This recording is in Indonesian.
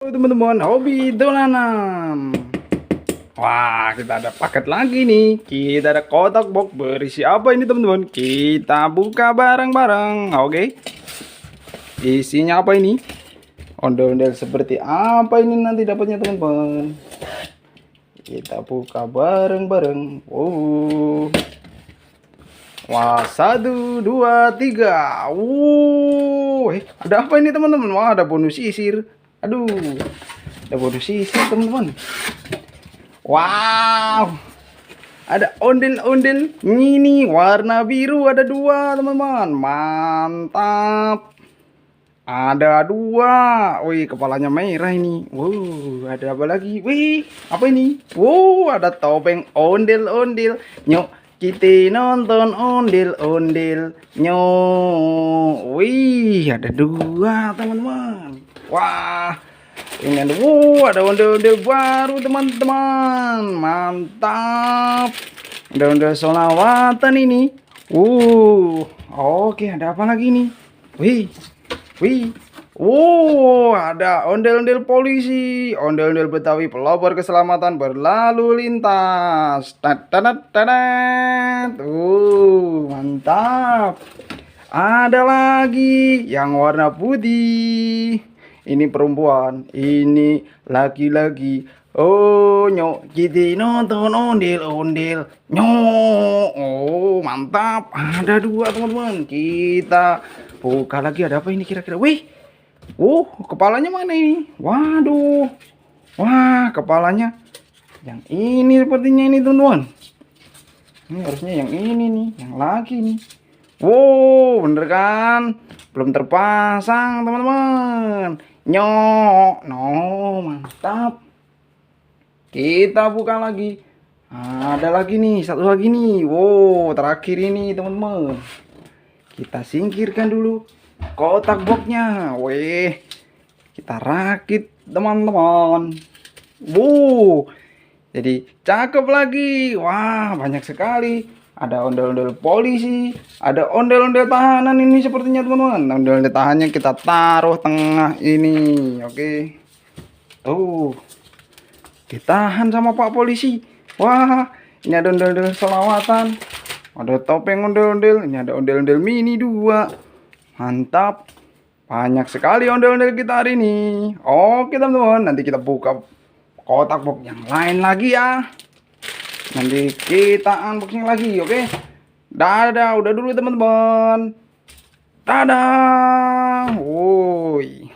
Teman-teman, hobi dolanan. Wah, kita ada paket lagi nih. Kita ada kotak box berisi apa ini teman-teman? Kita buka bareng-bareng. Oke. Isinya apa ini? Ondel-ondel seperti apa ini nanti dapatnya teman-teman? Kita buka bareng-bareng. Wah, 1, 2, 3. Ada apa ini teman-teman? Wah, ada bonus sisir. Aduh, ada bonus sisir teman-teman. Wow, ada ondel-ondel mini warna biru, ada 2 teman-teman. Mantap. Ada 2. Wih, kepalanya merah ini. Wow, ada apa lagi? Wih, apa ini? Wow, ada topeng ondel-ondel. Nyok, kita nonton ondel-ondel. Nyok. Wih, ada 2 teman-teman. Wah, ini ada ondel-ondel baru teman-teman. Mantap. Ondel-ondel solawatan ini. Oke, ada apa lagi nih? Wih. Ada ondel-ondel polisi, ondel-ondel Betawi pelopor keselamatan berlalu lintas. Mantap. Ada lagi yang warna putih. Ini perempuan, ini laki-laki. Oh, nyok, kita nonton ondel-ondel. Nyok. Oh, mantap. Ada 2 teman-teman. Kita buka lagi, ada apa ini kira-kira? Wih. Kepalanya mana ini? Waduh. Wah, kepalanya yang ini sepertinya ini teman-teman. Ini harusnya yang ini nih, yang laki nih. Bener kan? Belum terpasang teman-teman. Nyok, mantap. Kita buka lagi. Ada lagi nih, satu lagi nih. Terakhir ini teman-teman. Kita singkirkan dulu kotak boxnya. Kita rakit teman-teman. Jadi cakep lagi. Wah, banyak sekali. Ada ondel-ondel polisi, ada ondel-ondel tahanan ini sepertinya teman-teman. Ondel-ondel tahannya kita taruh tengah ini. Oke. Tuh. Ditahan sama Pak Polisi. Wah, ini ada ondel-ondel selawatan. Ada topeng ondel-ondel. Ini ada ondel-ondel mini 2. Mantap. Banyak sekali ondel-ondel kita hari ini. Oke teman-teman, nanti kita buka kotak box yang lain lagi ya. Nanti kita unboxing lagi, oke? Dadah, udah dulu teman-teman. Dadah. Woi.